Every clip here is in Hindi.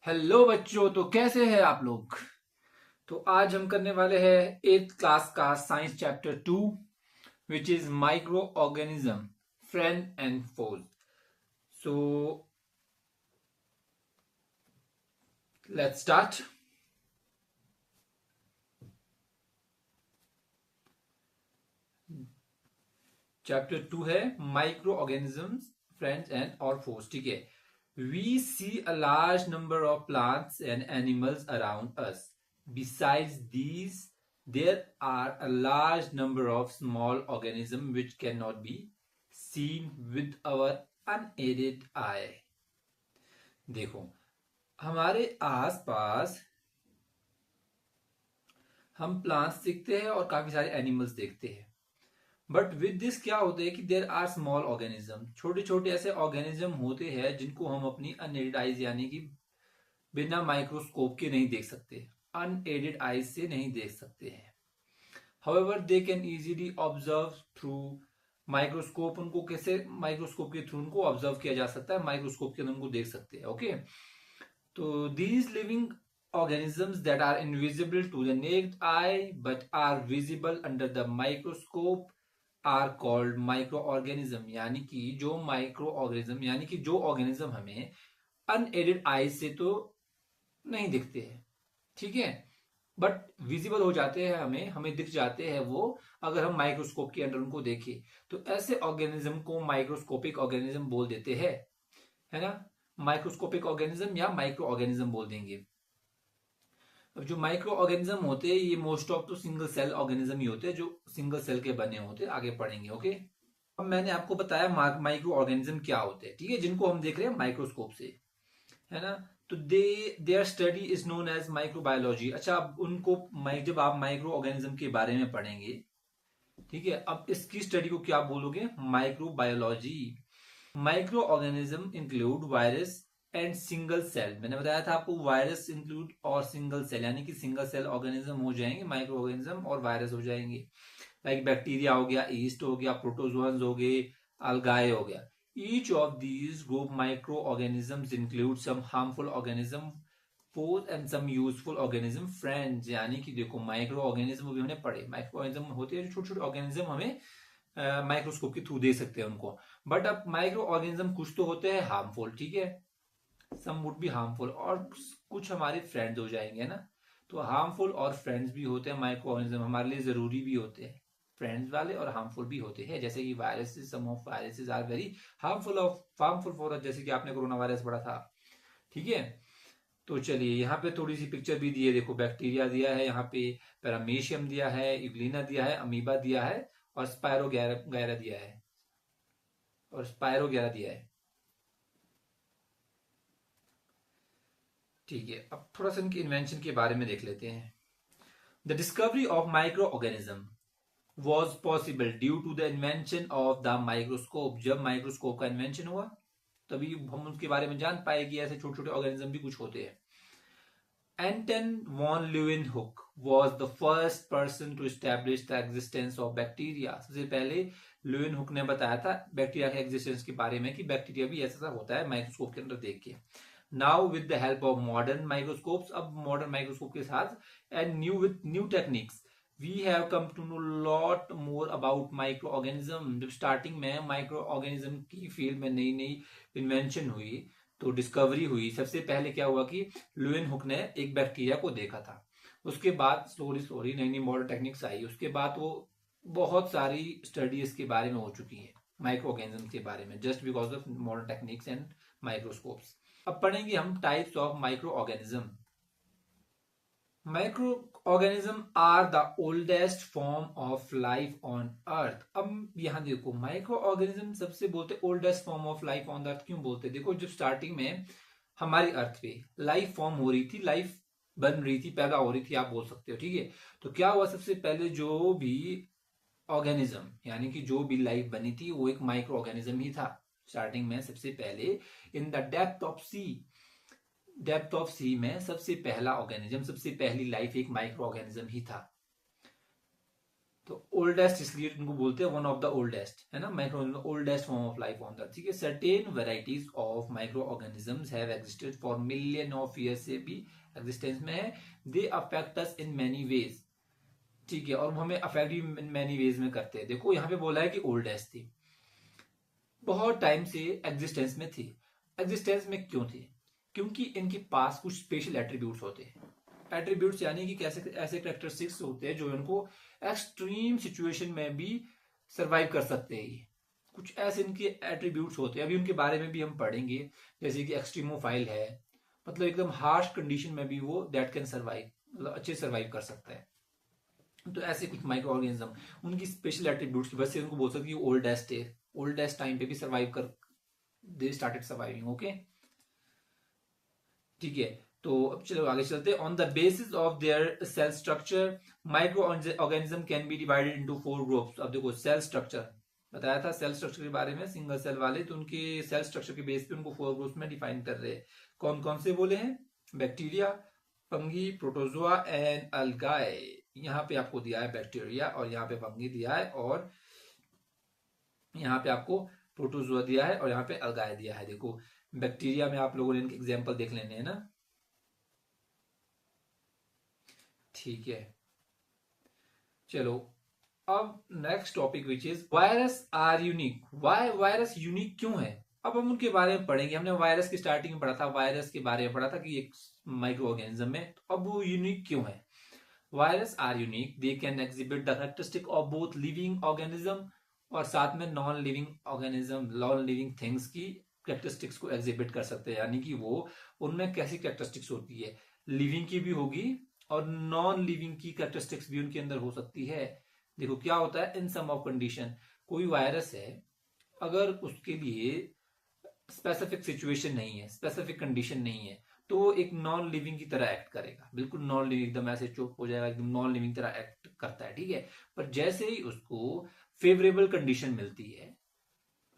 हेलो बच्चों, तो कैसे हैं आप लोग। तो आज हम करने वाले हैं 8th क्लास का science chapter 2 which is microorganism friend and foes. So let's start. Chapter 2 है माइक्रो ऑर्गेनिजम्स फ्रेंड्स एंड और फोज। ठीक है। We see a large number of plants and animals around us. Besides these, there are a large number of small organisms which cannot be seen with our unaided eye. देखो, हमारे आसपास हम प्लांट्स देखते हैं और काफी सारे एनिमल्स देखते हैं। बट विद दिस क्या होता है कि देर आर स्मॉल ऑर्गेनिज्म, छोटे छोटे ऐसे ऑर्गेनिज्म होते हैं जिनको हम अपनी अनएडेड आइज यानी कि बिना माइक्रोस्कोप के नहीं देख सकते, अनएडेड आइज से नहीं देख सकते हैं। However they can easily observe through microscope. उनको कैसे माइक्रोस्कोप के थ्रू उनको ऑब्जर्व किया जा सकता है, माइक्रोस्कोप के अंदर उनको देख सकते हैं। ओके, तो these living organisms that are invisible to the naked eye but are visible under the microscope are called microorganism। यानी कि जो माइक्रो ऑर्गेनिज्म यानी कि जो ऑर्गेनिज्म हमें अनएडेड आईज से तो नहीं दिखते हैं, ठीक है, बट विजिबल हो जाते हैं, हमें हमें दिख जाते हैं वो, अगर हम माइक्रोस्कोप के अंदर उनको देखें तो ऐसे ऑर्गेनिज्म को माइक्रोस्कोपिक ऑर्गेनिज्म बोल देते हैं, है ना। माइक्रोस्कोपिक ऑर्गेनिज्म या माइक्रो ऑर्गेनिज्म बोल देंगे। अब जो माइक्रो ऑर्गेनिज्म होते हैं ये मोस्ट ऑफ तो सिंगल सेल ऑर्गेनिज्म ही होते हैं, जो सिंगल सेल के बने होते हैं। आगे पढ़ेंगे। ओके, अब मैंने आपको बताया माइक्रो ऑर्गेनिज्म क्या होते हैं, ठीक है, जिनको हम देख रहे हैं माइक्रोस्कोप से, है ना। तो their study is known as microbiology. अच्छा, अब उनको जब आप माइक्रो ऑर्गेनिज्म के बारे में पढ़ेंगे, ठीक है, अब इसकी स्टडी को क्या बोलोगे, microbiology. Micro organism include virus and single cell. मैंने बताया था आपको वायरस इंक्लूड और सिंगल सेल, यानी कि सिंगल सेल ऑर्गेनिज्म हो जाएंगे माइक्रो ऑर्गेनिज्म और वायरस हो जाएंगे। लाइक बैक्टीरिया हो गया, ईस्ट हो गया, प्रोटोजोअन्स हो गए, अलगाए हो गया। Each of these group microorganisms include some harmful organism foes and some useful organism friends. यानी कि देखो, माइक्रो ऑर्गेनिज्म भी हमने पढ़े, माइक्रो ऑर्गेनिज्म होते हैं जो छोटे छोटे ऑर्गेनिज्म हमें माइक्रोस्कोप के थ्रू दे सकते हैं उनको। बट अब माइक्रो ऑर्गेनिज्म कुछ तो होते हैं हार्मफुल, ठीक है, सम वुड बी हार्मफुल, और कुछ हमारे फ्रेंड्स हो जाएंगे ना। तो हार्मफुल और फ्रेंड्स भी होते हैं माइक्रो ऑर्गेनिज्म, हमारे लिए जरूरी भी होते हैं, फ्रेंड्स वाले और हार्मफुल भी होते हैं। जैसे कि viruses, some of viruses are very harmful for us, जैसे कि आपने कोरोना वायरस पढ़ा था, ठीक है। तो चलिए, यहाँ पे थोड़ी सी पिक्चर भी दी है, देखो बैक्टीरिया दिया है, यहाँ पे पैरामीशियम दिया है, इग्लिना दिया है, अमीबा दिया है, और स्पायरो गैरा दिया है, और स्पायरो गैरा दिया है, ठीक है। अब थोड़ा सा इनके इन्वेंशन के बारे में देख लेते हैं। The discovery of micro organism was possible due to the invention of the microscope. जब माइक्रोस्कोप का इन्वेंशन हुआ तभी हम उसके बारे में जान पाए कि ऐसे छोटे छोटे ऑर्गेनिज्म भी कुछ होते हैं। Anton von Leeuwenhoek was the first person to establish the existence of bacteria। सबसे पहले लुइनहुक ने बताया था बैक्टीरिया के एग्जिस्टेंस के बारे में कि बैक्टीरिया भी ऐसा होता है माइक्रोस्कोप के अंदर देख के। Now with the help of modern microscopes, अब मॉडर्न माइक्रोस्कोप के साथ and new techniques, we have come to know lot more about micro organism. जब स्टार्टिंग में माइक्रो ऑर्गेनिज्म की फील्ड में नई नई इन्वेंशन हुई, तो डिस्कवरी हुई, सबसे पहले क्या हुआ कि लुइनहुक हुक ने एक बैक्टीरिया को देखा था। उसके बाद स्लोली स्लोली नई नई मॉडर्न टेक्निक्स आई, उसके बाद वो बहुत सारी स्टडी इसके बारे में हो चुकी है, माइक्रो ऑर्गेनिज्म के बारे में, just because of modern techniques and microscopes. अब पढ़ेंगे हम types of micro organism. Micro organism are the oldest form of life on earth. अब यहां देखो, माइक्रो ऑर्गेनिज्म सबसे बोलते oldest form of life on earth क्यों बोलते, देखो जब स्टार्टिंग में हमारी अर्थ पे लाइफ फॉर्म हो रही थी, लाइफ बन रही थी, पैदा हो रही थी, आप बोल सकते हो, ठीक है। तो क्या हुआ, सबसे पहले जो भी ऑर्गेनिज्म यानी कि जो भी लाइफ बनी थी वो एक माइक्रो ऑर्गेनिज्म ही था। स्टार्टिंग में सबसे पहले इन द डेप्थ ऑफ सी में सबसे पहला ऑर्गेनिज्म, सबसे पहली लाइफ एक माइक्रो ऑर्गेनिज्म ही था। तो ओल्डेस्ट इसलिए इनको बोलते हैं वन ऑफ द ओल्डेस्ट, है ना, micro oldest form of life on the, ठीक है। Certain varieties of micro organisms have existed for million of year से भी एग्जिस्टेंस में है। They affect us in many veg, ठीक है, और वो हमें अफेक्ट भी इन मैनी वेज में करते हैं। देखो यहाँ पे बोला है कि ओल्डेस्ट थी, बहुत टाइम से एग्जिस्टेंस में थी। एग्जिस्टेंस में क्यों थी? क्योंकि इनके पास कुछ स्पेशल एट्रीब्यूट्स होते हैं। एट्रीब्यूट्स यानी कि कैसे ऐसे कैरेक्टरिस्टिक्स होते हैं जो इनको एक्सट्रीम सिचुएशन में भी सरवाइव कर सकते हैं। कुछ ऐसे इनके एट्रीब्यूट्स होते हैं, अभी उनके बारे में भी हम पढ़ेंगे। जैसे कि एक्सट्रीमोफाइल है, मतलब एकदम हार्श कंडीशन में भी वो दैट कैन सर्वाइव, मतलब अच्छे सर्वाइव कर सकता है। तो ऐसे कुछ माइक्रो ऑर्गेनिज्म उनकी स्पेशल एट्रीब्यूट्स की वजह से उनको बोल सकते हैं ओल्डेस्ट है, ओल्डेस्ट टाइम पे भी सर्वाइव कर, दे स्टार्टेड सर्वाइविंग। ओके, ठीक है। तो अब चलो आगे चलते हैं। On the basis of their cell structure micro organism can be divided into 4 groups. अब देखो सेल स्ट्रक्चर बताया था, सेल स्ट्रक्चर के बारे में, सिंगल सेल वाले, तो उनके सेल स्ट्रक्चर के बेस पे उनको 4 ग्रुप्स में डिफाइन कर रहे हैं। कौन कौन से बोले हैं? Bacteria, fungi, protozoa and algae. यहाँ पे आपको दिया है बैक्टीरिया और यहाँ पे फंगी दिया है और यहाँ पे आपको प्रोटोजोआ दिया है और यहाँ पे अल्गाए दिया है। देखो बैक्टीरिया में आप लोगों ने इनके एग्जाम्पल देख लेने हैं ना, ठीक है। चलो अब next topic which is virus are unique. Virus unique क्यों है? अब हम उनके बारे में पढ़ेंगे। हमने वायरस की स्टार्टिंग में पढ़ा था, वायरस के बारे में पढ़ा था कि एक माइक्रो ऑर्गेनिज्म है, तो अब वो यूनिक क्यों है? Virus are unique, they can exhibit the characteristic of both living organism और साथ में non living organism, non living things की कैरेक्टरिस्टिक्स को एग्जिबिट कर सकते हैं। यानी कि वो उनमें कैसी कैरेक्टरिस्टिक्स होती है, लिविंग की भी होगी और नॉन लिविंग की कैरेक्टरिस्टिक्स भी उनके अंदर हो सकती है। देखो क्या होता है, इन सम ऑफ कंडीशन, कोई वायरस है, अगर उसके लिए स्पेसिफिक सिचुएशन नहीं है, स्पेसिफिक कंडीशन नहीं है, तो वो एक नॉन लिविंग की तरह एक्ट करेगा, बिल्कुल नॉन लिविंग, एकदम ऐसे चुप हो जाएगा, एकदम नॉन लिविंग तरह एक्ट करता है, ठीक है। पर जैसे ही उसको फेवरेबल कंडीशन मिलती है,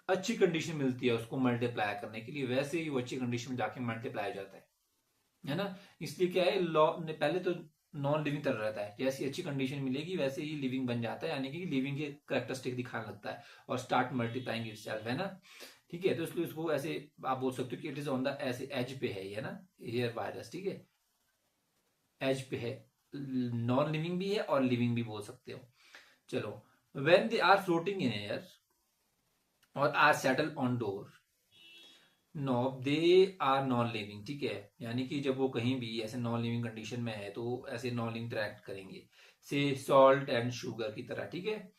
अच्छी कंडीशन मिलती है उसको मल्टीप्लाई करने के लिए, वैसे ही वो अच्छी कंडीशन में जाके मल्टीप्लाई हो जाता है ना। इसलिए क्या है, लॉ ने पहले तो नॉन लिविंग तरह रहता है, जैसी अच्छी कंडीशन मिलेगी वैसे ही लिविंग बन जाता है, यानी कि लिविंग के कैरेक्टरिस्टिक दिखाने लगता है और स्टार्ट मल्टीप्लाइंग इटसेल्फ, है ना, ठीक है। तो इसलिए उसको ऐसे आप बोल सकते हो कि इट इज ऑन द ऐसे एज पे है ये ना, ये वायरस, ठीक है, एज पे है, नॉन लिविंग भी है और लिविंग भी बोल सकते हो। चलो, when they are floating in air और are settle on door knob, they are non living, ठीक है। यानी कि जब वो कहीं भी ऐसे नॉन लिविंग कंडीशन में है तो ऐसे नॉन लिविंग इंटरेक्ट करेंगे, से सॉल्ट एंड शुगर की तरह, ठीक है,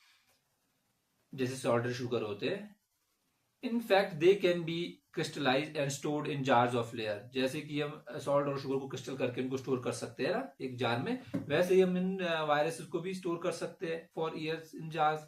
जैसे सॉल्ट और शुगर होते हैं। In fact they can be crystallise and stored in jars of layer, जैसे कि हम सॉल्ट और शुगर को क्रिस्टल करके इनको स्टोर कर सकते हैं ना एक जार में, वैसे ही हम इन वायरसेस को भी स्टोर कर सकते हैं for years in jars.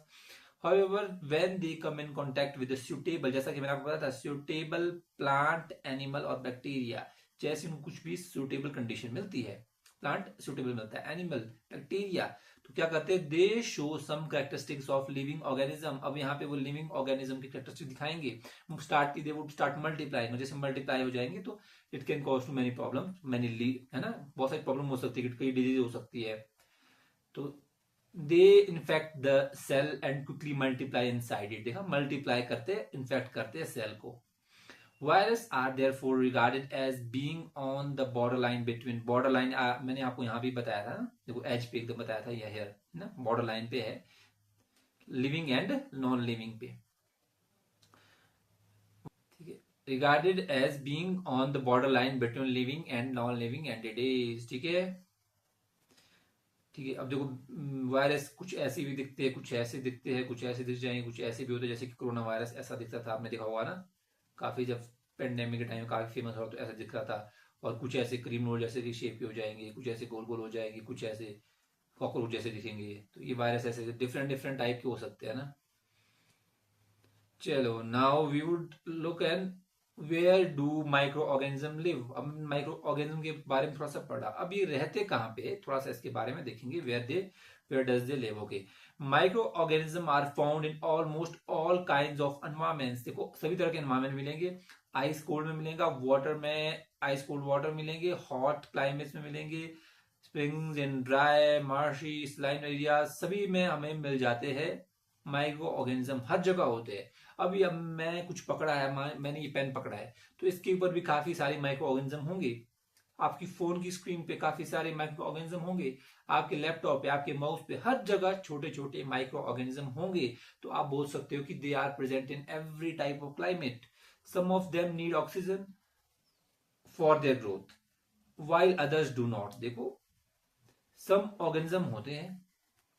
However, when they come in contact with a suitable, जैसा कि मैंने आपको बताया था, suitable plant, animal और bacteria, जैसे उनको कुछ भी suitable condition मिलती है, plant suitable मिलता है, animal, bacteria, तो क्या करते हैं, they show some characteristics of living organism। अब यहाँ पे वो living organism की characteristics दिखाएंगे, start they would start multiplying, जैसे multiply हो जाएंगे तो it can cause to many problems, many, है ना, बहुत सारी प्रॉब्लम हो सकती है, कई डिजीज हो सकती है। तो they infect the cell and quickly multiply inside it, देखा मल्टीप्लाई करते इन्फेक्ट करते सेल को। Virus are therefore regarded as being on the border line between, border line मैंने आपको यहां भी बताया था ना, देखो एज पे एकदम बताया था, यह हेयर ना बॉर्डर लाइन पे है, लिविंग एंड नॉन लिविंग पे, ठीक है, regarded as being on the border line between living and non living entities, ठीक है, ठीक है। अब देखो वायरस कुछ ऐसे भी दिखते हैं, कुछ ऐसे दिखते हैं, कुछ ऐसे दिख जाएंगे, कुछ ऐसे भी होते हैं, जैसे कि कोरोना वायरस ऐसा दिखता था, आपने देखा होगा ना, काफी जब पेंडेमिक के टाइम काफी फेमस हुआ तो ऐसा दिख रहा था। और कुछ ऐसे क्रीम रोल जैसे की शेप के हो जाएंगे, कुछ ऐसे गोल गोल हो जाएंगे, कुछ ऐसे कॉकरोच जैसे दिखेंगे, तो ये वायरस ऐसे डिफरेंट डिफरेंट टाइप के हो सकते हैं ना। चलो now we would look an where do micro organism live. अब माइक्रो ऑर्गेनिज्म के बारे में थोड़ा सा पढ़ा, अब ये रहते कहाँ पे, थोड़ा सा इसके बारे में देखेंगे, where does they live. Okay, micro organism are found in almost all kinds of environments. देखो सभी तरह के एनवायरमेंट मिलेंगे, आइस कोल्ड में मिलेगा, वाटर में आइस कोल्ड वाटर मिलेंगे, हॉट क्लाइमेट्स में मिलेंगे, springs in dry marshy slime area सभी में हमें मिल जाते हैं माइक्रो ऑर्गेनिज्म, हर जगह होते हैं। अभी अब मैं कुछ पकड़ा है, मैंने ये पेन पकड़ा है, तो इसके ऊपर भी काफी सारे माइक्रो ऑर्गेनिज्म होंगे। आपकी फोन की स्क्रीन पे काफी सारे माइक्रो ऑर्गेनिज्म होंगे, आपके लैपटॉप पे, आपके माउस पे, हर जगह छोटे छोटे माइक्रो ऑर्गेनिज्म होंगे। तो आप बोल सकते हो कि they are present in every type of climate. Some of them need oxygen for their growth while others do not। देखो, सम ऑर्गेनिज्म होते हैं,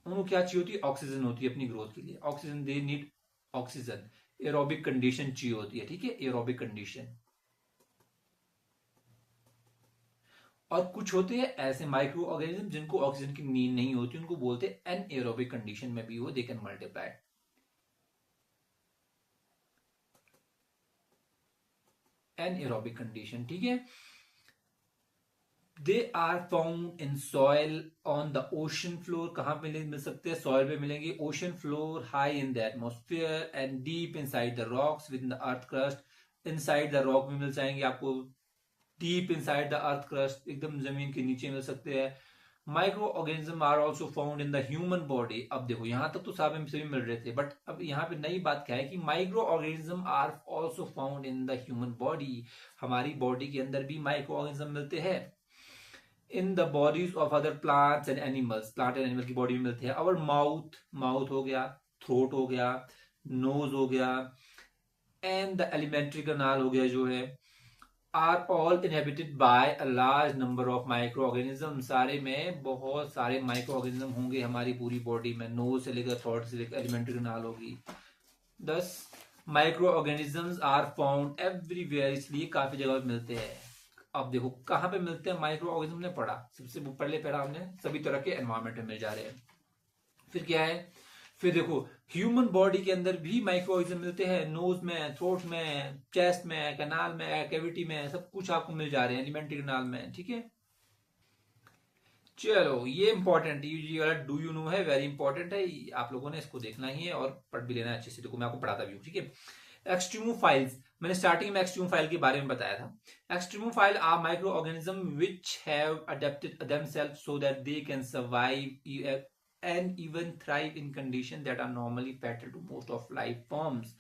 उनको क्या चाहिए होती है? ऑक्सीजन होती है अपनी ग्रोथ के लिए। Oxygen, they need oxygen. Aerobic condition चाहिए होती है, ठीक है, एरोबिक कंडीशन। और कुछ होते हैं ऐसे माइक्रो ऑर्गेनिज्म जिनको ऑक्सीजन की नीड नहीं होती, उनको बोलते हैं एनएरोबिक कंडीशन में भी वो they can multiply. Anaerobic condition, ठीक है। They are found in soil on the ocean floor. कहां पे मिल सकते हैं? सॉइल पे मिलेंगे। Ocean floor, high in the atmosphere and deep inside the rocks with the earth crust. Inside the rock में मिल जाएंगे आपको, deep inside the earth crust, एकदम जमीन के नीचे मिल सकते हैं। Micro organism are also found in the human body. अब देखो, यहां तक तो सभी मिल रहे थे, बट अब यहाँ पे नई बात क्या है कि micro organism are also found in the human body. हमारी बॉडी के अंदर भी माइक्रो ऑर्गेनिज्म मिलते हैं। In the bodies of other plants and animals, plant and animal की बॉडी में मिलते हैं। और माउथ, माउथ हो गया, थ्रोट हो गया, नोज हो गया, एंड द एलिमेंट्री कनाल हो गया जो है, are all inhabited by a large number of micro organism. सारे में बहुत सारे माइक्रो ऑर्गेनिज्म होंगे हमारी पूरी बॉडी में, नोज से लेकर थ्रोट से लेकर एलिमेंट्री कनाल होगी। 10 microorganisms are found everywhere, इसलिए काफी जगह मिलते हैं। अब देखो कहां पे मिलते हैं माइक्रो ऑर्गेनिज्म ने पढ़ा, सबसे पहले पढ़ा हमने सभी तरह के एनवायरमेंट में मिल जा रहे हैं। फिर क्या है? फिर देखो, ह्यूमन बॉडी के अंदर भी माइक्रो ऑर्गेनिज्म मिलते हैं, नोज में, थ्रोट में, चेस्ट में, कनाल में, कैविटी में, सब कुछ आपको मिल जा रहे हैं, एलिमेंट्री कनाल में, ठीक है। चलो, ये इंपॉर्टेंट, ये वाला डू यू नो है, वेरी इंपॉर्टेंट है, आप लोगों ने इसको देखना ही है और पढ़ भी लेना है अच्छे से। देखो मैं आपको पढ़ाता भी हूँ, ठीक है। एक्सट्रीमोफाइल्स, मैंने स्टार्टिंग में एक्सट्रीमोफाइल के बारे में बताया था। Extremophile are microorganism which have adapted themselves so that they can survive and even thrive in conditions that are normally fatal to most of life forms।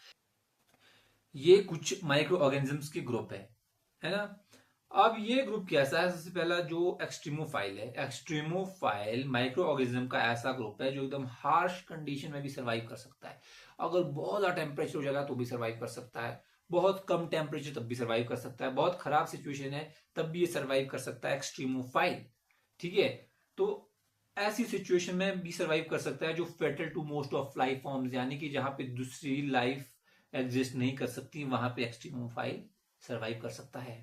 ये कुछ माइक्रो ऑर्गेनिजम्स के ग्रुप है ना। अब ये ग्रुप कैसा है? सबसे पहला जो एक्सट्रीमोफाइल है, एक्सट्रीमोफाइल माइक्रो ऑर्गेनिज्म का ऐसा ग्रुप है जो एकदम हार्श कंडीशन में भी सर्वाइव कर सकता है। अगर बहुत ज्यादा टेम्परेचर हो जाएगा तो भी सर्वाइव कर सकता है, बहुत कम टेम्परेचर तब भी सर्वाइव कर सकता है, बहुत खराब सिचुएशन है तब भी ये सर्वाइव कर सकता है, एक्सट्रीमोफाइल, ठीक है। तो ऐसी सिचुएशन में भी सर्वाइव कर सकता है जो fatal to most of life forms, यानी कि जहां पे दूसरी लाइफ एग्जिस्ट नहीं कर सकती, वहां पे एक्सट्रीमोफाइल सर्वाइव कर सकता है।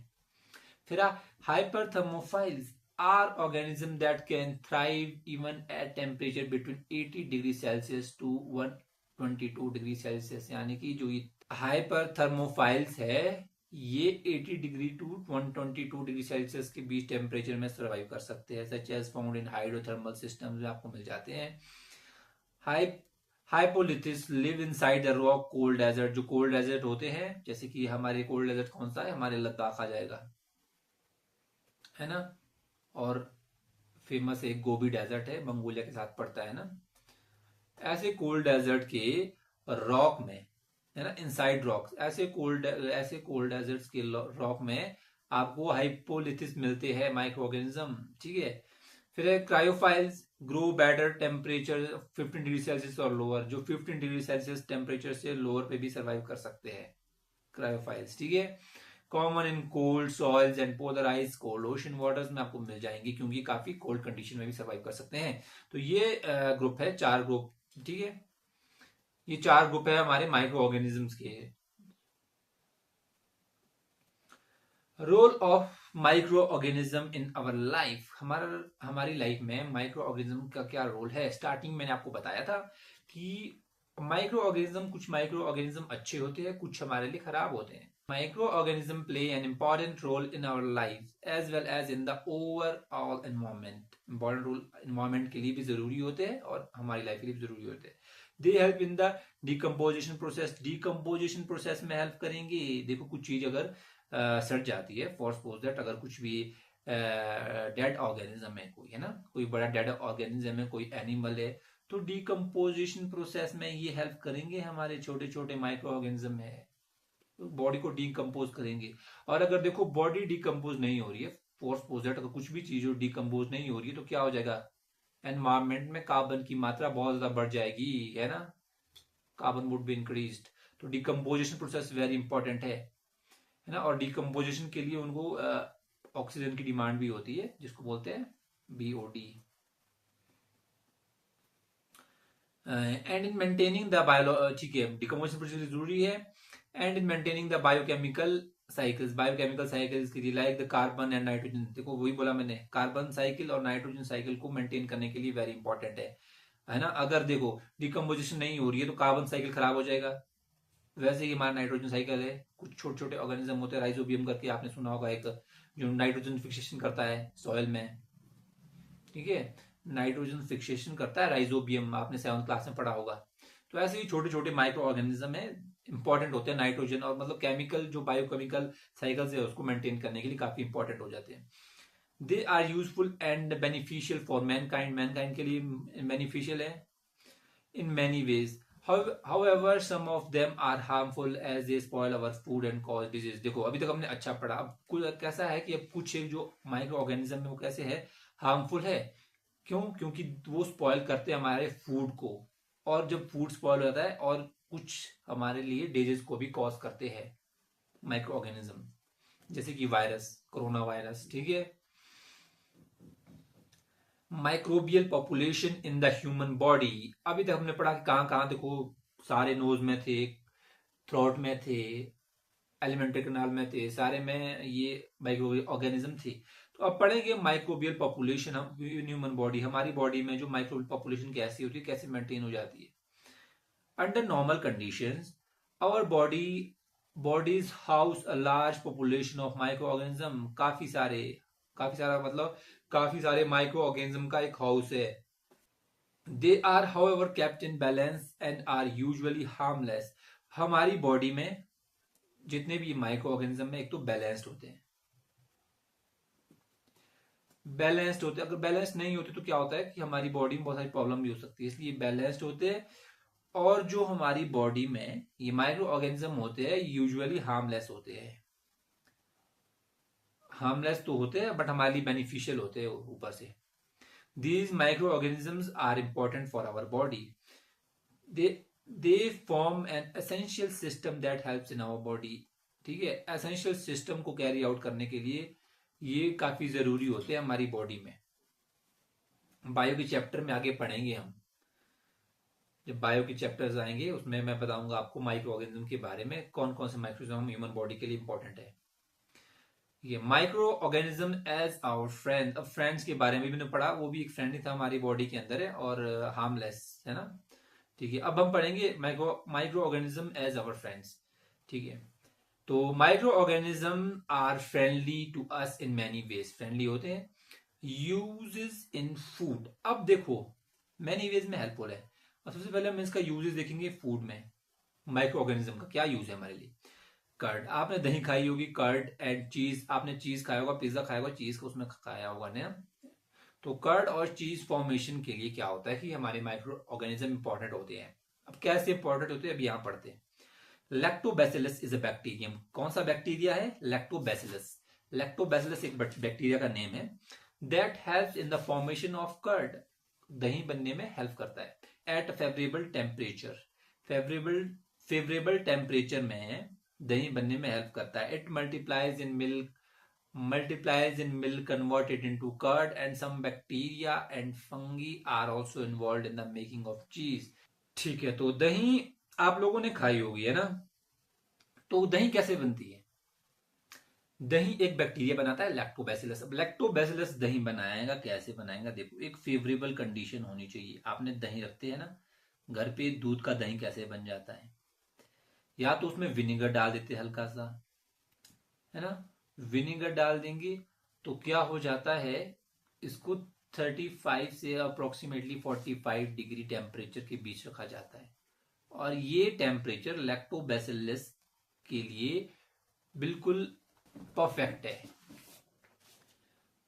फिर hyperthermophiles are organism that can thrive even at temperature between 80 degree Celsius to 122 degree Celsius, यानी कि जो ये हाइपरथर्मोफाइल्स है ये 80 डिग्री टू 122 डिग्री सेल्सियस के बीच टेम्परेचर में सर्वाइव कर सकते हैं, such as found in hydrothermal systems में आपको मिल जाते हैं। Hypoliths live inside the rock cold desert, जो कोल्ड डेजर्ट होते हैं, जैसे कि हमारे कोल्ड डेजर्ट कौन सा है? हमारे लद्दाख आ जाएगा, है ना। और फेमस एक गोबी डेजर्ट है, मंगोलिया के साथ पड़ता है ना। ऐसे कोल्ड डेजर्ट के रॉक में, है ना, इनसाइड रॉक्स, ऐसे कोल्ड डेजर्ट्स के रॉक में आपको हाइपोलिथिस मिलते हैं माइक्रो ऑर्गेनिज्म, ठीक है। फिर है cryophiles grow better temperature 15 degree Celsius और लोअर, जो 15 डिग्री सेल्सियस टेम्परेचर से लोअर पे भी सर्वाइव कर सकते हैं क्रायोफाइल्स, ठीक है। Common in cold soils and polar ice cold ocean waters में आपको मिल जाएंगी, क्योंकि काफी कोल्ड कंडीशन में भी सर्वाइव कर सकते हैं। तो ये ग्रुप है, 4 ग्रुप, ठीक है। ये 4 ग्रुप है हमारे माइक्रो ऑर्गेनिजम्स के। Role of micro organism in our life, हमारी लाइफ में माइक्रो ऑर्गेनिज्म का क्या रोल है? स्टार्टिंग मैंने आपको बताया था कि कुछ माइक्रो ऑर्गेनिज्म अच्छे होते हैं, कुछ हमारे लिए खराब होते हैं। Microorganism play an important role in our life as well as in the overall environment. Important role environment के लिए भी जरूरी होते हैं और हमारी लाइफ के लिए भी जरूरी होते हैं। They help in the decomposition process, decomposition process में हेल्प करेंगे। देखो कुछ चीज अगर सड़ जाती है, फॉर सपोज दैट अगर कुछ भी डेड ऑर्गेनिज्म है कोई, है ना, कोई बड़ा डेड ऑर्गेनिज्म है, कोई एनिमल है, तो डिकम्पोजिशन प्रोसेस में ये हेल्प करेंगे, हमारे छोटे छोटे माइक्रो ऑर्गेनिज्म है, बॉडी को डिकम्पोज करेंगे। और अगर देखो बॉडी डिकम्पोज नहीं हो रही है, फोर्स पोजेट अगर कुछ भी चीज डिकम्पोज नहीं हो रही है, तो क्या हो जाएगा, एनवायरमेंट में कार्बन की मात्रा बहुत ज्यादा बढ़ जाएगी, है ना, कार्बन वुड बी इंक्रीज्ड। तो डिकम्पोजिशन प्रोसेस वेरी इंपॉर्टेंट है ना, और डिकम्पोजिशन के लिए उनको ऑक्सीजन की डिमांड भी होती है, जिसको बोलते हैं BOD. And in maintaining the bio, ठीक है, डिकम्पोजिशन प्रोसेस जरूरी है। And in maintaining the biochemical cycles, biochemical cycles के लिए like the carbon and nitrogen, देखो वही बोला मैंने, कार्बन साइकिल और नाइट्रोजन साइकिल को मेंटेन करने के लिए वेरी इंपॉर्टेंट है ना। अगर देखो डिकम्पोजिशन नहीं हो रही है तो कार्बन साइकिल खराब हो जाएगा। वैसे ही हमारा नाइट्रोजन साइकिल है, कुछ छोटे छोटे ऑर्गेनिज्म होते हैं, राइजोबियम करके आपने सुना होगा एक, जो नाइट्रोजन फिक्सेशन करता है सॉइल में, ठीक है, नाइट्रोजन फिक्सेशन करता है राइजोबियम, आपने 7th क्लास में पढ़ा होगा। तो ऐसे ही छोटे छोटे माइक्रो ऑर्गेनिज्म है, इंपॉर्टेंट होते हैं नाइट्रोजन, और मतलब केमिकल जो बायोकेमिकल साइकिल्स है उसको मेंटेन करने के लिए काफी इंपॉर्टेंट हो जाते हैं। They are useful and beneficial for mankind, mankind के लिए बेनिफिशियल है in many ways. However, some of them are harmful as they spoil our food and cause disease. देखो अभी तक हमने अच्छा पढ़ा, अब कुछ कैसा है कि अब कुछ एक जो माइक्रो ऑर्गेनिज्म है वो कैसे है, हार्मफुल है। क्यों? क्योंकि वो स्पॉयल करते हैं हमारे फूड को, और जब फूड स्पॉयल होता है और कुछ हमारे लिए डिजीज को भी कॉज करते हैं माइक्रो ऑर्गेनिज्म, जैसे कि वायरस, कोरोना वायरस, ठीक है। Microbial population in the human body, अभी तक हमने पढ़ा कि कहां कहां, देखो सारे नोज में थे, थ्रोट में थे, एलिमेंट्री कैनाल में थे, सारे में ये माइक्रोबियल ऑर्गेनिज्म थे। तो अब पढ़ेंगे microbial population in human body, हमारी बॉडी में जो माइक्रोबियल पॉपुलेशन कैसी होती है, कैसे मेंटेन हो जाती है। Under normal conditions our bodies house a large population of micro organism, काफी सारा मतलब काफी सारे माइक्रो ऑर्गेनिज्म का एक हाउस है। They are however kept in balance and are usually harmless, हमारी बॉडी में जितने भी माइक्रो ऑर्गेनिज्म है एक तो बैलेंस्ड होते हैं, अगर बैलेंस नहीं होते तो क्या होता है कि हमारी बॉडी में बहुत सारी प्रॉब्लम भी हो सकती है, इसलिए बैलेंस्ड होते हैं। और जो हमारी बॉडी में ये माइक्रो ऑर्गेनिज्म होते हैं यूजुअली हार्मलेस होते हैं, हार्मलेस तो होते हैं बट हमारे लिए बेनिफिशियल होते हैं ऊपर से। These microorganisms are important for our body, they they form an essential system that helps in our body, ठीक है, एसेंशियल सिस्टम को कैरी आउट करने के लिए ये काफी जरूरी होते हैं हमारी बॉडी में। बायो के चैप्टर में आगे पढ़ेंगे हम, जब बायो के चैप्टर्स आएंगे उसमें मैं बताऊंगा आपको माइक्रो ऑर्गेनिज्म के बारे में, कौन कौन से माइक्रोऑर्गेनिज्म ह्यूमन बॉडी के लिए इंपॉर्टेंट है। ये microorganism as our friend, अब फ्रेंड्स के बारे में भी मैंने पढ़ा, वो भी एक फ्रेंड ही था हमारी बॉडी के अंदर है और हार्मलेस है ना, ठीक है। अब हम पढ़ेंगे microorganism as our friends, ठीक है। तो micro organism are friendly to us in many ways, friendly होते हैं। यूजेस इन फूड, अब देखो मैनी वेज में हेल्पफुल है, और सबसे पहले हम इसका यूजेस देखेंगे फूड में, माइक्रो ऑर्गेनिज्म का क्या यूज है हमारे लिए। कर्ड, आपने दही खाई होगी, कर्ड एंड चीज, आपने चीज खाया होगा, पिज्जा खाया होगा, चीज को उसमें खाया होगा ना। तो कर्ड और चीज फॉर्मेशन के लिए क्या होता है कि हमारे माइक्रो ऑर्गेनिज्म इंपॉर्टेंट होते हैं। अब कैसे इंपॉर्टेंट होते हैं अब यहाँ पढ़ते हैं। लैक्टोबैसिलस इज अ बैक्टीरियम, कौन सा बैक्टीरिया है, लैक्टोबैसिलस। लैक्टोबैसिलस एक बैक्टीरिया का नेम है, that helps in the formation of curd, दही बनने में हेल्प करता है। At favourable temperature, favourable temperature में दही बनने में हेल्प करता है। It multiplies in milk converted into curd and some bacteria and fungi are also involved in the making of cheese, ठीक है। तो दही आप लोगों ने खाई होगी है ना, तो दही कैसे बनती है, दही एक बैक्टीरिया बनाता है लैक्टोबैसिलस। अब लैक्टोबैसिलस दही बनाएगा, कैसे बनाएगा, देखो एक फेवरेबल कंडीशन होनी चाहिए। आपने दही रखते हैं ना घर पे, दूध का दही कैसे बन जाता है, या तो उसमें विनेगर डाल देते हैं हल्का सा, है ना, विनेगर डाल देंगे तो क्या हो जाता है, इसको 35 से अप्रोक्सीमेटली 45 डिग्री टेम्परेचर के बीच रखा जाता है, और ये टेम्परेचर लैक्टोबैसिलस के लिए बिल्कुल परफेक्ट है।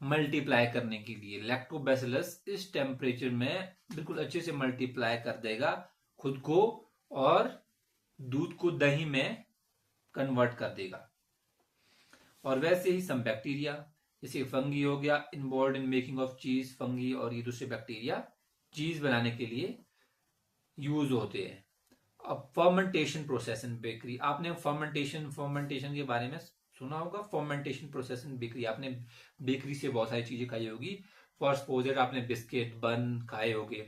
मल्टीप्लाई करने के लिए। लैक्टोबैसिलस इस टेम्परेचर में बिल्कुल अच्छे से मल्टीप्लाई कर देगा खुद को और दूध को दही में कन्वर्ट कर देगा। और वैसे ही सम बैक्टीरिया, जैसे फंगी हो गया, इन्वॉल्व इन मेकिंग ऑफ चीज। फंगी और ये दूसरे बैक्टीरिया चीज बनाने के लिए यूज होते हैं। अब फर्मेंटेशन प्रोसेस इन बेकरी, आपने फर्मेंटेशन के बारे में सुना होगा। फर्मेंटेशन प्रोसेस इन बेकरी, आपने बेकरी से बहुत सारी चीजें खाई होगी। फॉर सपोज आपने बिस्किट बन खाए होंगे,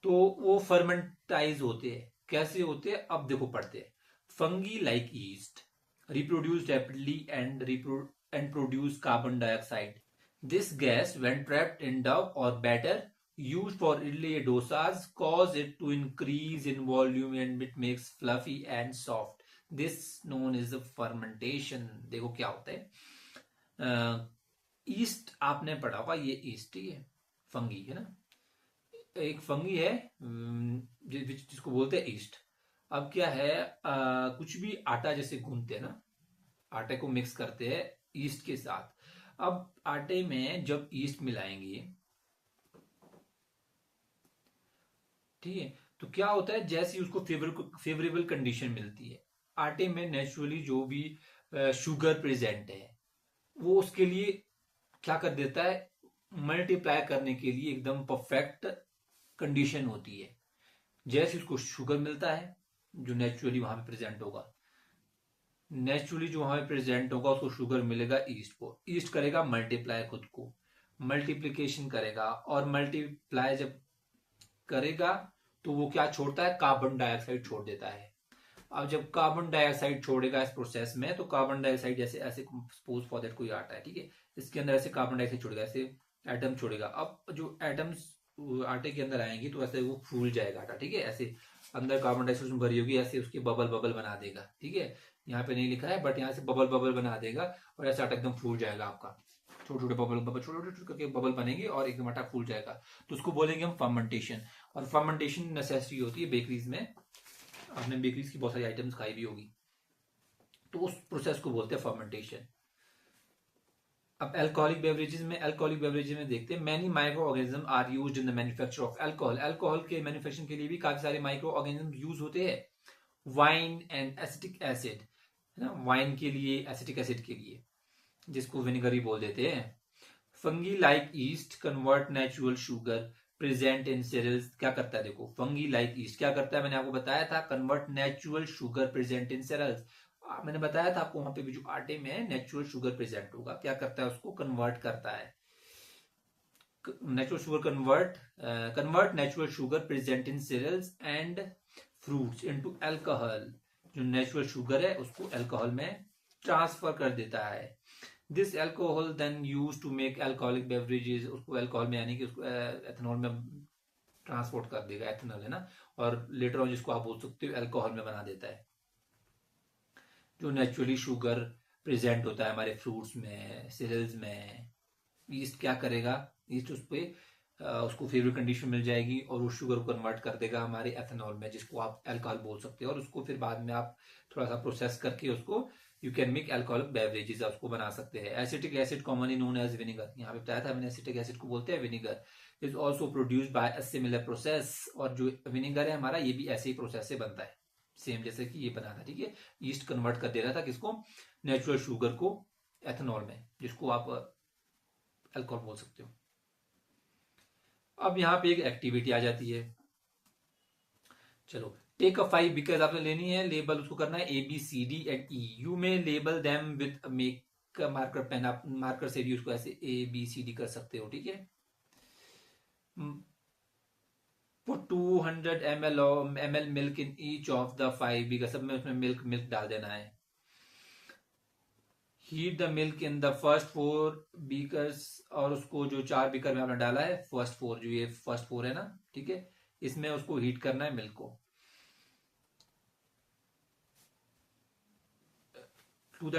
तो वो फर्मेंटाइज होते हैं। कैसे होते हैं अब देखो पढ़ते हैं। Fungi like east reproduce rapidly and produce carbon dioxide. This gas, when trapped in dough or batter used for idli dosas, cause it to increase in volume and it makes fluffy and soft. This known as the fermentation. देखो क्या होता है। ईस्ट आपने पढ़ा होगा, ये ईस्ट ही है, फंगी है ना, एक फंगी है जिसको बोलते हैं ईस्ट। अब क्या है, कुछ भी आटा जैसे गूंथते हैं ना, आटे को मिक्स करते हैं ईस्ट के साथ। अब आटे में जब ईस्ट मिलाएंगे, ठीक है, तो क्या होता है, जैसे उसको फेवरेबल कंडीशन मिलती है, आटे में नेचुरली जो भी शुगर प्रेजेंट है वो उसके लिए क्या कर देता है, मल्टीप्लाई करने के लिए एकदम परफेक्ट कंडीशन होती है। जैसे उसको शुगर मिलता है जो नेचुरली वहां पे प्रेजेंट होगा, नेचुरली जो वहां पे प्रेजेंट होगा उसको शुगर मिलेगा ईस्ट को। ईस्ट करेगा मल्टीप्लाई खुद को, मल्टीप्लीकेशन करेगा, और मल्टीप्लाई जब करेगा तो वो क्या छोड़ता है, कार्बन डाइऑक्साइड छोड़ देता है। अब जब कार्बन डाइऑक्साइड छोड़ेगा इस प्रोसेस में, तो कार्बन डाइऑक्साइड जैसे ऐसे सपोज फॉर दैट कोई आटा है, ठीक है, इसके अंदर ऐसे कार्बन डाइऑक्साइड छोड़ेगा, ऐसे एटम छोड़ेगा। अब जो एटम्स आटे के अंदर आएंगे तो ऐसे वो फूल जाएगा आटा, ठीक है, ऐसे अंदर कार्बन डाइऑक्साइड भरी होगी, ऐसे उसके बबल बबल बना देगा, ठीक है, यहाँ पे नहीं लिखा है बट यहाँ से बबल बबल बना देगा और ऐसा आटा एकदम फूल जाएगा आपका। छोटे छोटे बबल बबल छोटे छोटे करके बबल बनेंगे और एकदम आटा फूल जाएगा, तो उसको बोलेंगे हम फर्मेंटेशन। और फर्मेंटेशन नेसेसरी होती है बेकरीज में, आपने बेकरीज की बहुत सारी आइटम्स खाई भी होगी, तो उस प्रोसेस को बोलते हैं फर्मेंटेशन। अब अल्कोहलिक बेवरेजेस में देखते हैं, many micro organism are used in the manufacture of alcohol. Alcohol के मैन्युफैक्चरिंग के लिए भी काफी सारे माइक्रो ऑर्गेनिज्म यूज होते हैं। वाइन एंड एसिटिक एसिड, है ना, वाइन के लिए, एसिटिक एसिड के लिए, जिसको विनेगर ही बोल देते हैं। Fungi like yeast convert natural sugar present in cereals. क्या करता है देखो, फंगी लाइक ईस्ट क्या करता है, मैंने आपको बताया था, convert natural sugar present in cereals. मैंने बताया था आपको, वहां पे भी जो आटे में नेचुरल शुगर प्रेजेंट होगा, क्या करता है, उसको कन्वर्ट करता है। Natural sugar convert natural sugar present in cereals and fruits into alcohol. जो नेचुरल शुगर है उसको अल्कोहल में ट्रांसफर कर देता है। This alcohol then use to make alcoholic beverages. उसको अल्कोहल में, यानी कि उसको एथेनॉल में ट्रांसपोर्ट कर देगा, एथेनॉल है ना, और लेटर ऑन जिसको आप बोल सकते हो अल्कोहल में बना देता है। जो नेचुरली शुगर प्रेजेंट होता है हमारे फ्रूट्स में, सीरियल्स में, ईस्ट क्या करेगा, ईस्ट उस पे उसको फेवरेट कंडीशन मिल जाएगी और वो शुगर को कन्वर्ट कर देगा हमारे एथेनॉल में, जिसको आप अल्कोहल बोल सकते हो। और उसको फिर बाद में आप थोड़ा सा प्रोसेस करके उसको you can make alcoholic beverages, उसको बना सकते हैं। Acetic acid commonly known as vinegar, यहाँ पे बताया था मैंने, एसिटिक एसिड को बोलते हैं vinegar. Is also produced by a similar process. और जो विनेगर है हमारा, ये भी ऐसे ही प्रोसेस से बनता है, सेम जैसे कि ये बना था, ठीक है। ईस्ट कन्वर्ट कर दे रहा था किसको, नेचुरल शुगर को एथेनॉल में, जिसको आप अल्कोहल बोल सकते हो। अब यहाँ पे एक एक्टिविटी आ जाती है, चलो टेक अ 5 बिकॉज आपने लेनी है, लेबल उसको करना है A B C D and E. You में label them with make marker pen, आप मार्कर से भी उसको ऐसे ए बी सी डी कर सकते हो, ठीक है। Put 200 ml milk in each of the 5 beakers, सब में उसमें मिल्क डाल देना है। Heat the milk in the first 4 beakers, और उसको जो 4 बीकर में आपने डाला है, फर्स्ट 4, जो ये फर्स्ट 4 है ना, ठीक है, इसमें उसको हीट करना है मिल्क को to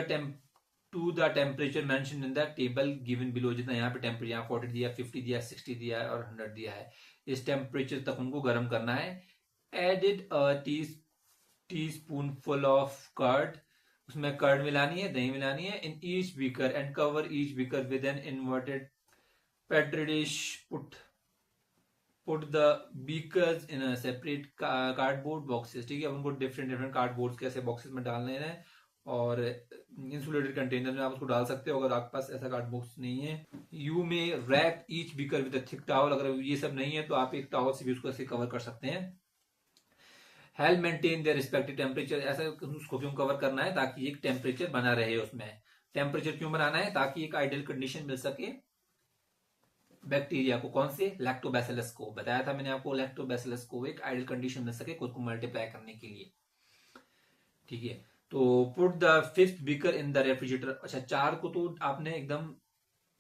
the temperature mention in the table given below. जितना यहाँ पे टेम्परेचर, यहाँ 40 दिया, 50 दिया, 60 दिया है और 100 दिया है, इस टेम्परेचर तक उनको गर्म करना है। Added teaspoon full of curd, उसमें कर्ड मिलानी है, दही मिलानी है, in each beaker and cover each beaker with an inverted petri dish, put the beakers in a separate cardboard boxes, ठीक है। अब उनको डिफरेंट डिफरेंट कार्डबोर्ड के ऐसे बॉक्सेस में डालने हैं और इंसुलेटेड कंटेनर में आप उसको डाल सकते हो अगर आपके पास ऐसा कार्ड बॉक्स नहीं है। You may wrap each beaker with a thick towel, अगर ये सब नहीं है तो आप एक टॉवल से भी उसको ऐसे कवर कर सकते हैं। Help maintain their respective temperature, ऐसा उसको क्यों कवर करना है, ताकि एक टेम्परेचर बना रहे उसमें। टेम्परेचर क्यों बनाना है, ताकि एक आइडियल कंडीशन मिल सके बैक्टीरिया को। कौन से, लैक्टोबैसिलस को। बताया था मैंने आपको, लैक्टोबैसिलस को एक आइडियल कंडीशन मिल सके खुद को मल्टीप्लाई करने के लिए, ठीक है। तो put the fifth beaker in the refrigerator. अच्छा, 4 को तो आपने एकदम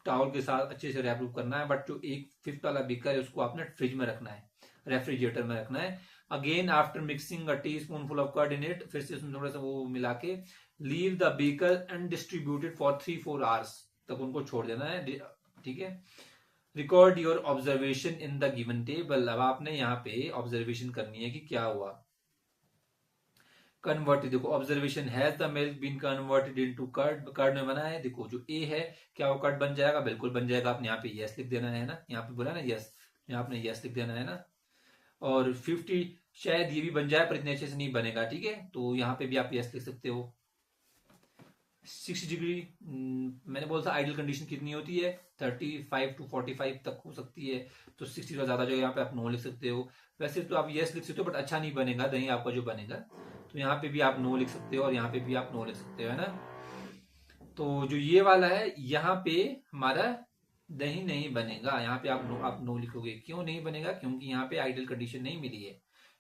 टॉवल के साथ अच्छे से रैप करना है, बट जो एक फिफ्थ वाला बीकर है उसको आपने फ्रिज में रखना है, रेफ्रिजरेटर में रखना है। Again after mixing a teaspoon full of curd in it, फिर से उसमें थोड़ा सा वो मिला के leave the beaker undistributed for 3-4 hours तक उनको छोड़ देना है, ठीक है। Record your observation in the given table, अब आपने यहाँ पे ऑब्जर्वेशन करनी है कि क्या हुआ। कन्वर्टेड, देखो observation, has the milk been converted into curd, curd में बना है, देखो जो ए है क्या वो कर्ड बन जाएगा, बिल्कुल बन जाएगा। आपने यहाँ पे यस लिख देना है ना, यहाँ पे बोला ना यस, यहाँ आपने यस लिख देना है ना। और 50 शायद ये भी बन जाए पर इतने अच्छे से नहीं बनेगा, ठीक है, तो यहाँ पे भी आप यस लिख सकते हो। 60 डिग्री, मैंने बोला था आइडियल कंडीशन कितनी होती है, 35 to 45 तक हो सकती है, तो 60 का ज्यादा जो यहाँ पे आप नो लिख सकते हो। वैसे तो आप यस लिख सकते हो बट अच्छा नहीं बनेगा दही आपका जो बनेगा, तो यहाँ पे भी आप नो लिख सकते हो और यहाँ पे भी आप नो लिख सकते हो, है ना। तो जो ये वाला है यहाँ पे हमारा दही नहीं बनेगा, यहाँ पे आप नो लिखोगे। क्यों नहीं बनेगा, क्योंकि यहाँ पे आइडियल कंडीशन नहीं मिली है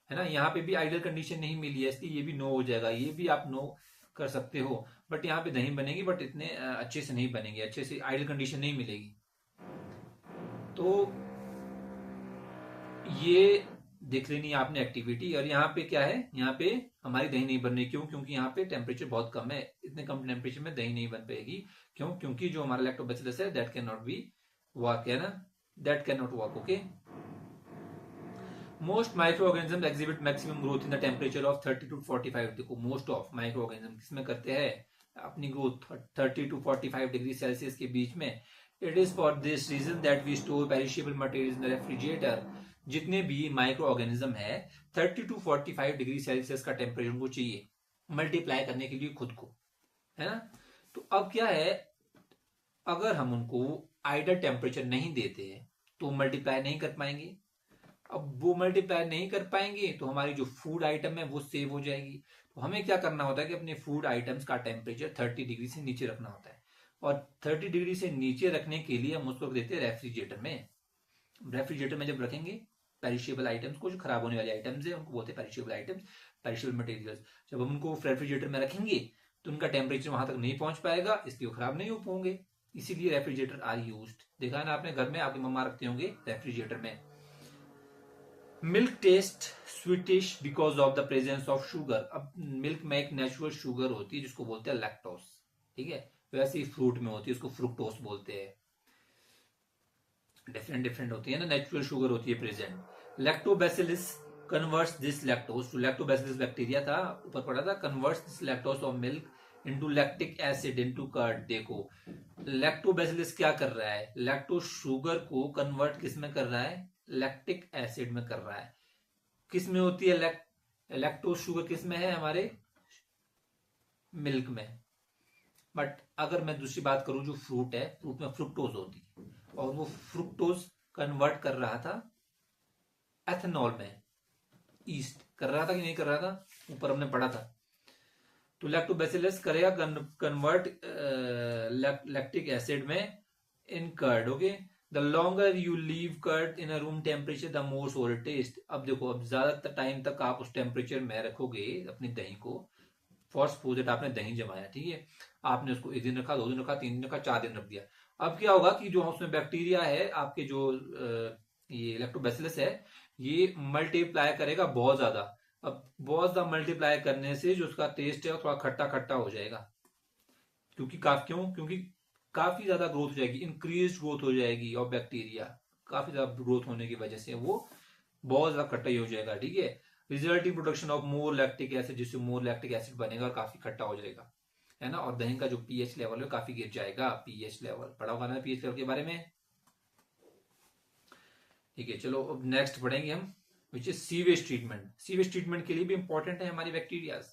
ना। यहाँ पे भी आइडियल कंडीशन नहीं मिली है, इसलिए ये भी नो हो जाएगा, ये भी आप नो कर सकते हो। बट यहाँ पे दही बनेगी बट इतने अच्छे से नहीं बनेगी, अच्छे से आइडियल कंडीशन नहीं मिलेगी। तो ये देख लेनी है आपने एक्टिविटी। और यहाँ पे क्या है, यहाँ पे हमारी दही नहीं बन रही, क्यों, क्योंकि यहाँ पे टेम्परेचर बहुत कम है, इतने कम टेम्परेचर में दही नहीं बन पाएगी। क्यों, क्योंकि जो हमारा लैक्टोबैसिलस है that can not be work, है ना, that can not work, okay. Most micro organism exhibit maximum growth in the temperature of 30 to 45। देखो मोस्ट ऑफ माइक्रो ऑर्गेनिज्म किसमें करते हैं अपनी ग्रोथ 30 to 45 डिग्री सेल्सियस के बीच में। It is for this reason that we store perishable material in the refrigerator. जितने भी माइक्रो ऑर्गेनिज्म है 30 to 45 डिग्री सेल्सियस का टेम्परेचर उनको चाहिए मल्टीप्लाई करने के लिए खुद को, है ना। तो अब क्या है, अगर हम उनको आइडियल टेम्परेचर नहीं देते हैं तो मल्टीप्लाई नहीं कर पाएंगे। अब वो मल्टीप्लाई नहीं कर पाएंगे तो हमारी जो फूड आइटम है वो सेव हो जाएगी। तो हमें क्या करना होता है कि अपने फूड आइटम्स का टेम्परेचर 30 डिग्री से नीचे रखना होता है। और 30 डिग्री से नीचे रखने के लिए हम उसको रख देते हैं रेफ्रिजरेटर में। रेफ्रिजरेटर में जब रखेंगे पेरिशेबल आइटम्स को, जो खराब होने वाले आइटम्स है उनको बोलते हैं पेरिशेबल आइटम्स, पेरिशेबल मटेरियल्स। जब हम उनको रेफ्रिजरेटर में रखेंगे तो उनका टेम्परेचर वहां तक नहीं पहुंच पाएगा, इसलिए वो खराब नहीं हो पाएंगे। इसीलिए रेफ्रिजरेटर आर यूज्ड। देखा है ना आपने, घर में आपकी मम्मा रखते होंगे रेफ्रिजरेटर में। Milk taste sweetish because of the presence of sugar. अब मिल्क में एक नेचुरल शुगर होती है जिसको बोलते हैं लैक्टोस, ठीक है। वैसे ही फ्रूट में होती है, उसको फ्रुक्टोस बोलते हैं। डिफरेंट डिफरेंट होती है ना, नेचुरल शुगर होती है present. Lactobacillus converts this lactose, जो लैक्टोबैसिलस बैक्टीरिया था ऊपर पड़ा था, converts this lactose of milk into lactic acid into curd. देखो लैक्टोबैसिलस क्या कर रहा है, लैक्टोस शुगर को कन्वर्ट किस में कर रहा है, लैक्टिक एसिड में कर रहा है। किस में होती है लैक्टोस शुगर, किस में है, हमारे मिल्क में। बट अगर मैं दूसरी बात करूं, जो फ्रूट है, फ्रूट में फ्रुक्टोज होती है और वो फ्रुक्टोज कन्वर्ट कर रहा था एथेनॉल में, ईस्ट कर रहा था कि नहीं कर रहा था, ऊपर हमने पढ़ा था। तो लैक्टोबैसिलस करेगा कन्वर्ट लैक्टिक एसिड में in curd, okay. The longer you leave curd in a room temperature the more sour taste. अब देखो, अब ज्यादा टाइम तक आप उस टेम्परेचर में रखोगे अपनी दही को, फॉर सपोज दैट आपने दही जमाया, ठीक है, आपने उसको 1 दिन रखा, 2 दिन रखा, 3 दिन रखा, 4 दिन रख दिया। अब क्या होगा कि जो उसमें बैक्टीरिया है आपके, जो ये लैक्टोबैसिलस है, ये मल्टीप्लाई करेगा बहुत ज्यादा। अब बहुत ज्यादा मल्टीप्लाई करने से जो उसका टेस्ट है वो थोड़ा खट्टा खट्टा हो जाएगा, क्योंकि काफी ज्यादा ग्रोथ हो जाएगी, इंक्रीज ग्रोथ हो जाएगी और बैक्टीरिया काफी ज्यादा ग्रोथ होने की वजह से वो बहुत ज्यादा खट्टा ही हो जाएगा, ठीक है। Resulting production of more lactic acid, जिससे मोर लैक्टिक एसिड बनेगा और काफी खट्टा हो जाएगा, है ना। और दही का जो पीएच लेवल है काफी गिर जाएगा, पीएच लेवल पढ़ा होगा ना पीएच लेवल के बारे में। ठीक है, चलो अब नेक्स्ट पढ़ेंगे हम, which is sewage treatment. Sewage treatment के लिए भी इंपॉर्टेंट है हमारी bacterias.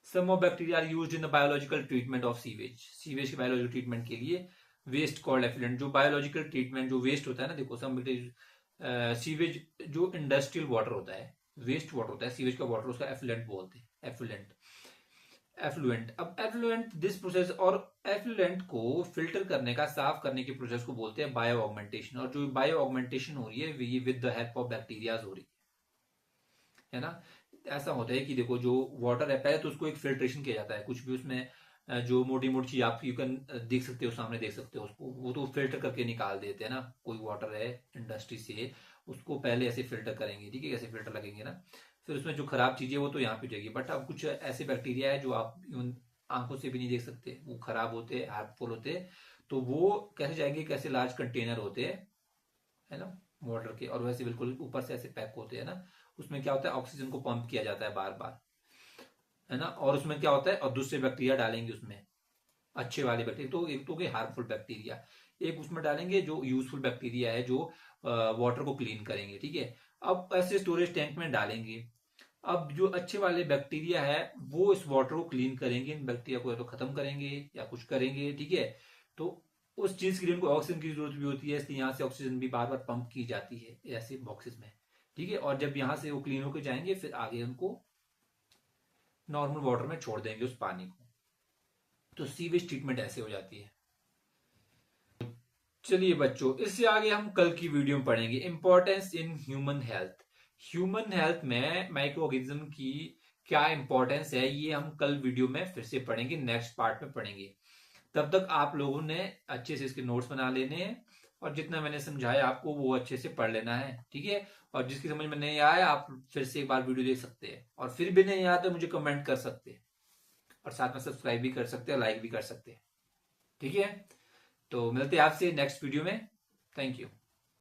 Some of bacteria are used in the biological treatment of sewage. Sewage के बायोलॉजिकल ट्रीटमेंट के लिए वेस्ट कॉल्ड एफ्लुएंट, जो बायोलॉजिकल ट्रीटमेंट जो वेस्ट होता है ना, देखो सम सीवेज जो इंडस्ट्रियल वाटर होता है, वेस्ट वाटर होता है, सीवेज का वाटर उसका एफ्लुएंट बोलते हैं, एफ्लुएंट। एफ्लुएंट, अब एफ्लुएंट दिस प्रोसेस, और एफ्लुएंट को फिल्टर करने का, साफ करने के प्रोसेस को बोलते हैं बायो ऑगमेंटेशन। और जो बायो ऑगमेंटेशन हो रही है ये with the help of bacterias हो रही है ना। ऐसा होता है कि देखो जो वाटर है, पहले तो उसको एक फिल्ट्रेशन किया जाता है, कुछ भी उसमें जो मोटी मोटी चीज आप यू कैन देख सकते हो, सामने देख सकते हो उसको, वो तो फिल्टर करके निकाल देते हैं ना। कोई वाटर है इंडस्ट्री से, उसको पहले ऐसे फिल्टर करेंगे, ठीक है, कैसे फिल्टर लगेंगे ना, फिर उसमें जो खराब चीजें वो तो यहाँ पे जाएगी। बट अब कुछ ऐसे बैक्टीरिया है जो आप इवन आंखों से भी नहीं देख सकते, वो खराब होते हैं, हार्मफुल होते हैं, तो वो कैसे जाएंगे, कैसे लार्ज कंटेनर होते हैं, है ना, वाटर के, और वैसे बिल्कुल ऊपर से ऐसे पैक होते हैं ना, उसमें क्या होता है, ऑक्सीजन को पंप किया जाता है बार बार, है ना, और उसमें क्या होता है, और दूसरे बैक्टीरिया डालेंगे उसमें, अच्छे वाले बैक्टीरिया, तो एक तो हार्मफुल बैक्टीरिया, एक उसमें डालेंगे जो यूजफुल बैक्टीरिया है, जो वाटर को क्लीन करेंगे, ठीक है। अब ऐसे स्टोरेज टैंक में डालेंगे। अब जो अच्छे वाले बैक्टीरिया है वो इस वाटर को क्लीन करेंगे, इन बैक्टीरिया को या तो खत्म करेंगे या कुछ करेंगे, ठीक है। तो उस चीज के लिए उनको ऑक्सीजन की जरूरत भी होती है, इसलिए यहाँ से ऑक्सीजन भी बार बार पंप की जाती है ऐसे बॉक्सेस में, ठीक है। और जब यहाँ से वो क्लीन होकर जाएंगे, फिर आगे उनको नॉर्मल वाटर में छोड़ देंगे उस पानी को। तो सीवेज ट्रीटमेंट ऐसे हो जाती है। चलिए बच्चों, इससे आगे हम कल की वीडियो में पढ़ेंगे importance in human health. Human health में माइक्रो ऑर्गेनिज्म की क्या इंपॉर्टेंस है, ये हम कल वीडियो में फिर से पढ़ेंगे, नेक्स्ट पार्ट में पढ़ेंगे। तब तक आप लोगों ने अच्छे से इसके नोट्स बना लेने हैं, और जितना मैंने समझाया आपको वो अच्छे से पढ़ लेना है, ठीक है। और जिसकी समझ में नहीं आया आप फिर से एक बार वीडियो देख सकते हैं, और फिर भी नहीं आया तो मुझे कमेंट कर सकते हैं, और साथ में सब्सक्राइब भी कर सकते हैं, लाइक भी कर सकते हैं, ठीक है। तो मिलते हैं आपसे नेक्स्ट वीडियो में। Thank you.